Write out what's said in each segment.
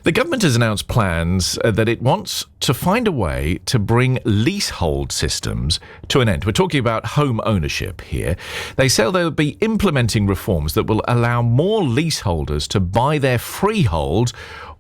The government has announced plans that it wants to find a way to bring leasehold systems to an end. We're talking about home ownership here. They say they'll be implementing reforms that will allow more leaseholders to buy their freehold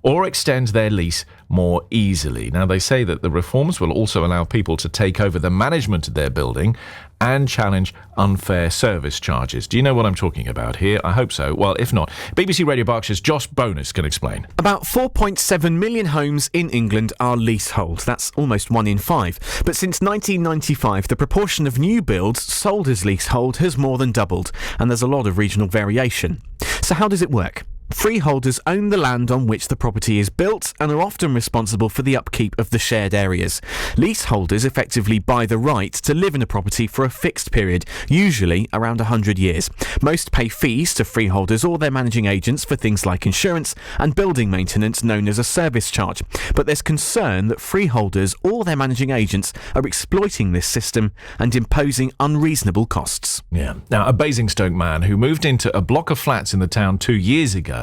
or extend their lease more easily. Now, they say that the reforms will also allow people to take over the management of their building and challenge unfair service charges. Do you know what I'm talking about here? I hope so. Well, if not, BBC Radio Berkshire's Josh Bonus can explain. About 4.7 million homes in England are leasehold. That's almost 1 in 5. But since 1995, the proportion of new builds sold as leasehold has more than doubled, and there's a lot of regional variation. So how does it work? Freeholders own the land on which the property is built and are often responsible for the upkeep of the shared areas. Leaseholders effectively buy the right to live in a property for a fixed period, usually around 100 years. Most pay fees to freeholders or their managing agents for things like insurance and building maintenance, known as a service charge. But there's concern that freeholders or their managing agents are exploiting this system and imposing unreasonable costs. Yeah. Now, a Basingstoke man who moved into a block of flats in the town 2 years ago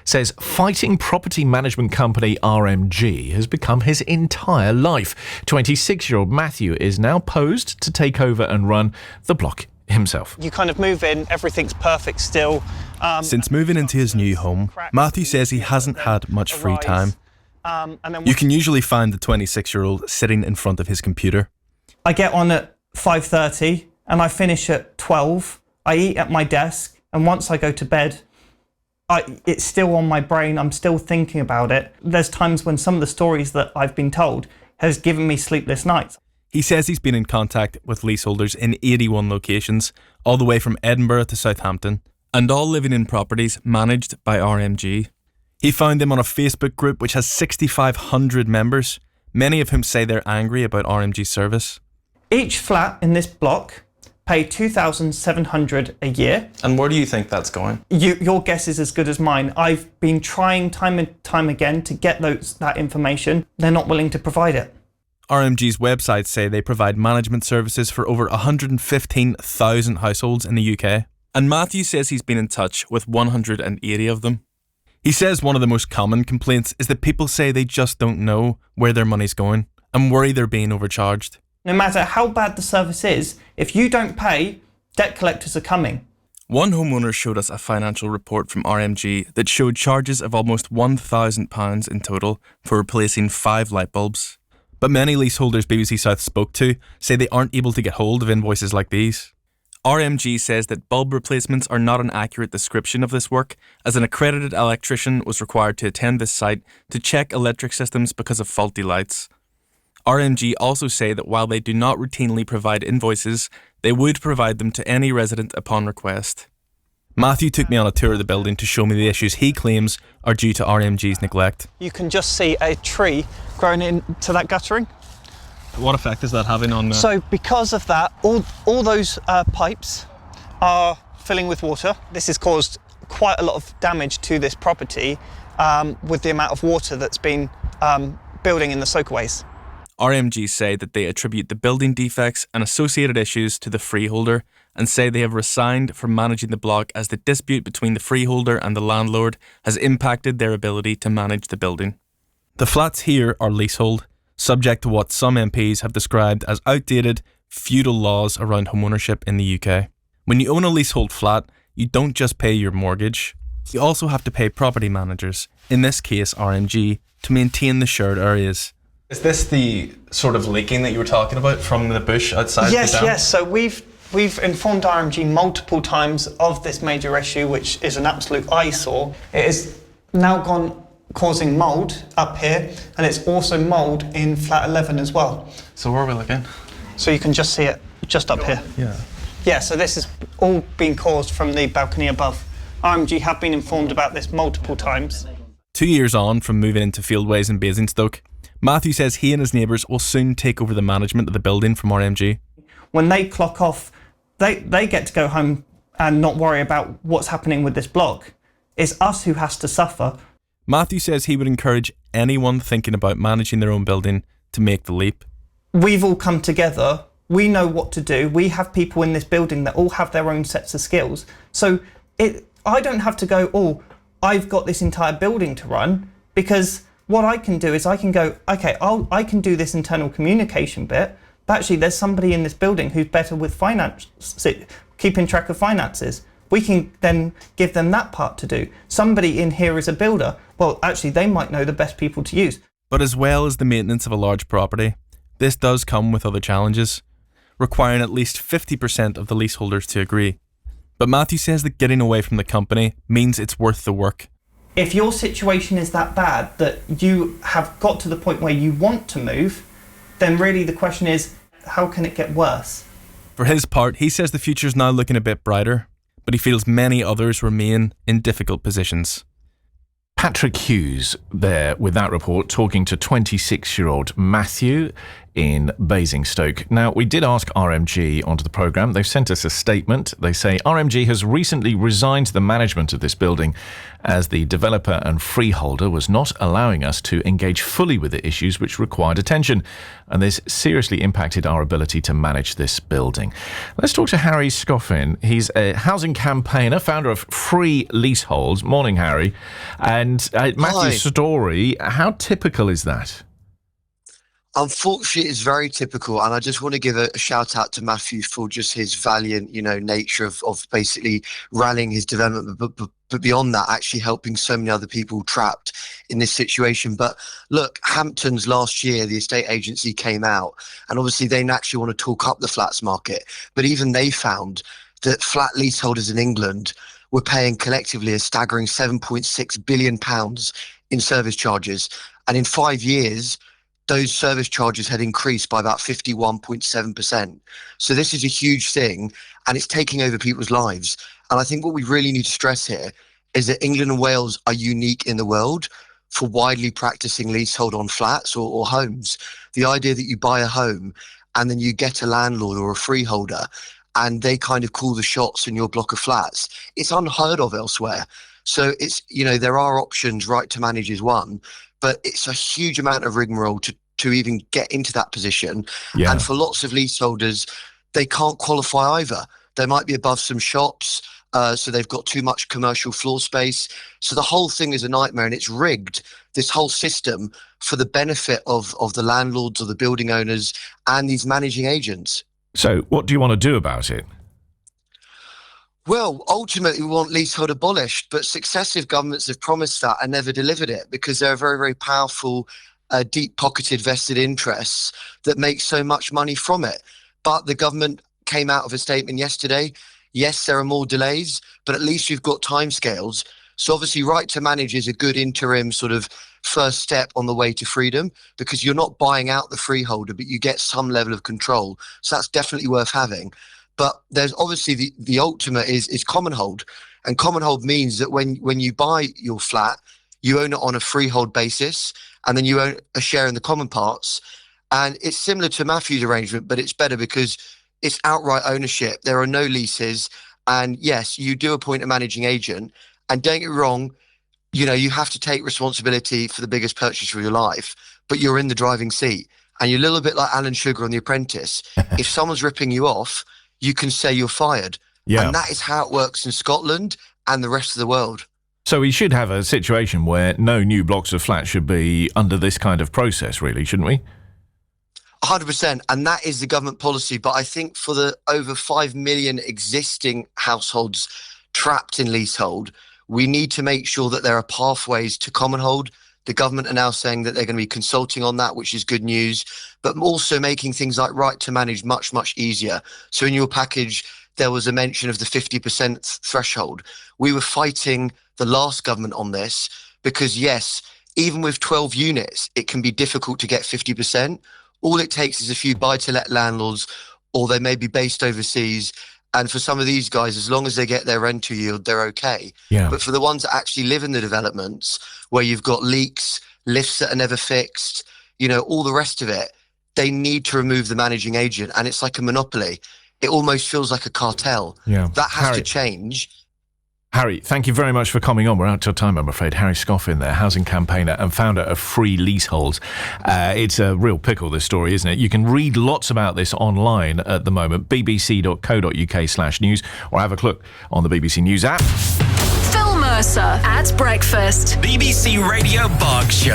says fighting property management company RMG has become his entire life. 26-year-old Matthew is now posed to take over and run the block himself. You kind of move in, everything's perfect still. Since moving into his new home, Matthew says he hasn't had much free time. You can usually find the 26-year-old sitting in front of his computer. I get on at 5:30 and I finish at 12. I eat at my desk, and once I go to bed, it's still on my brain. I'm still thinking about it. There's times when some of the stories that I've been told has given me sleepless nights. He says he's been in contact with leaseholders in 81 locations, all the way from Edinburgh to Southampton, and all living in properties managed by RMG. He found them on a Facebook group which has 6,500 members, many of whom say they're angry about RMG's service. Each flat in this block pay $2,700 a year. And where do you think that's going? Your guess is as good as mine. I've been trying time and time again to get that information. They're not willing to provide it. RMG's websites say they provide management services for over 115,000 households in the UK. And Matthew says he's been in touch with 180 of them. He says one of the most common complaints is that people say they just don't know where their money's going and worry they're being overcharged. No matter how bad the service is, if you don't pay, debt collectors are coming. One homeowner showed us a financial report from RMG that showed charges of almost £1,000 in total for replacing 5 light bulbs. But many leaseholders BBC South spoke to say they aren't able to get hold of invoices like these. RMG says that bulb replacements are not an accurate description of this work, as an accredited electrician was required to attend this site to check electric systems because of faulty lights. RMG also say that while they do not routinely provide invoices, they would provide them to any resident upon request. Matthew took me on a tour of the building to show me the issues he claims are due to RMG's neglect. You can just see a tree growing into that guttering. What effect is that having on... So because of that, all those pipes are filling with water. This has caused quite a lot of damage to this property with the amount of water that's been building in the soakaways. RMG say that they attribute the building defects and associated issues to the freeholder and say they have resigned from managing the block as the dispute between the freeholder and the landlord has impacted their ability to manage the building. The flats here are leasehold, subject to what some MPs have described as outdated, feudal laws around homeownership in the UK. When you own a leasehold flat, you don't just pay your mortgage, you also have to pay property managers, in this case RMG, to maintain the shared areas. Is this the sort of leaking that you were talking about from the bush outside the dam? Yes. So we've informed RMG multiple times of this major issue, which is an absolute eyesore. It is now causing mould up here, and it's also mould in flat 11 as well. So where are we looking? So you can just see it just up here. Yeah, so this is all being caused from the balcony above. RMG have been informed about this multiple times. 2 years on from moving into Fieldways in Basingstoke, Matthew says he and his neighbours will soon take over the management of the building from RMG. When they clock off, they get to go home and not worry about what's happening with this block. It's us who has to suffer. Matthew says he would encourage anyone thinking about managing their own building to make the leap. We've all come together. We know what to do. We have people in this building that all have their own sets of skills. So I don't have to go, I've got this entire building to run, Because what I can do is I can go, okay, I can do this internal communication bit, but actually there's somebody in this building who's better with finance, keeping track of finances. We can then give them that part to do. Somebody in here is a builder. Well, actually, they might know the best people to use. But as well as the maintenance of a large property, this does come with other challenges, requiring at least 50% of the leaseholders to agree. But Matthew says that getting away from the company means it's worth the work. If your situation is that bad that you have got to the point where you want to move, then really the question is, how can it get worse? For his part, he says the future's now looking a bit brighter, but he feels many others remain in difficult positions. Patrick Hughes there with that report, talking to 26-year-old Matthew in Basingstoke. Now, we did ask RMG onto the programme. They've sent us a statement. They say RMG has recently resigned the management of this building as the developer and freeholder was not allowing us to engage fully with the issues which required attention, and this seriously impacted our ability to manage this building. Let's talk to Harry Scoffin. He's a housing campaigner, founder of Free Leaseholds. Morning, Harry. And Matthew's story, how typical is that? Unfortunately, it's very typical, and I just want to give a shout out to Matthew for just his valiant, nature of basically rallying his development, but beyond that, actually helping so many other people trapped in this situation. But look, Hamptons last year, the estate agency came out, and obviously they naturally want to talk up the flats market, but even they found that flat leaseholders in England were paying collectively a staggering £7.6 billion in service charges, and in 5 years, those service charges had increased by about 51.7%. So this is a huge thing, and it's taking over people's lives. And I think what we really need to stress here is that England and Wales are unique in the world for widely practicing leasehold on flats or homes. The idea that you buy a home and then you get a landlord or a freeholder and they kind of call the shots in your block of flats, it's unheard of elsewhere. So it's, there are options. Right to manage is one, but it's a huge amount of rigmarole to even get into that position. Yeah. And for lots of leaseholders, they can't qualify either. They might be above some shops, so they've got too much commercial floor space. So the whole thing is a nightmare, and it's rigged, this whole system, for the benefit of the landlords or the building owners and these managing agents. So what do you want to do about it? Well, ultimately, we want leasehold abolished, but successive governments have promised that and never delivered it because there are very, very powerful, deep-pocketed vested interests that make so much money from it. But the government came out of a statement yesterday. Yes, there are more delays, but at least we've got timescales. So obviously, right to manage is a good interim sort of first step on the way to freedom because you're not buying out the freeholder, but you get some level of control. So that's definitely worth having. But there's obviously the ultimate is common hold. And common hold means that when you buy your flat, you own it on a freehold basis, and then you own a share in the common parts. And it's similar to Matthew's arrangement, but it's better because it's outright ownership. There are no leases. And yes, you do appoint a managing agent. And don't get me wrong, you have to take responsibility for the biggest purchase of your life, but you're in the driving seat. And you're a little bit like Alan Sugar on The Apprentice. If someone's ripping you off, you can say you're fired. Yeah. And that is how it works in Scotland and the rest of the world. So we should have a situation where no new blocks of flats should be under this kind of process, really, shouldn't we? 100%. And that is the government policy. But I think for the over 5 million existing households trapped in leasehold, we need to make sure that there are pathways to common hold. The government are now saying that they're going to be consulting on that, which is good news, but also making things like right to manage much, much easier. So in your package, there was a mention of the 50% threshold. We were fighting the last government on this because, yes, even with 12 units, it can be difficult to get 50%. All it takes is a few buy-to-let landlords, or they may be based overseas. And for some of these guys, as long as they get their rental yield, they're okay. Yeah. But for the ones that actually live in the developments where you've got leaks, lifts that are never fixed, all the rest of it, they need to remove the managing agent. And it's like a monopoly. It almost feels like a cartel. Yeah. That has to change. Harry, thank you very much for coming on. We're out of time, I'm afraid. Harry Scoffin there, housing campaigner and founder of Free Leaseholds. It's a real pickle, this story, isn't it? You can read lots about this online at the moment, bbc.co.uk/news, or have a look on the BBC News app. Mercer at breakfast. BBC Radio Berkshire.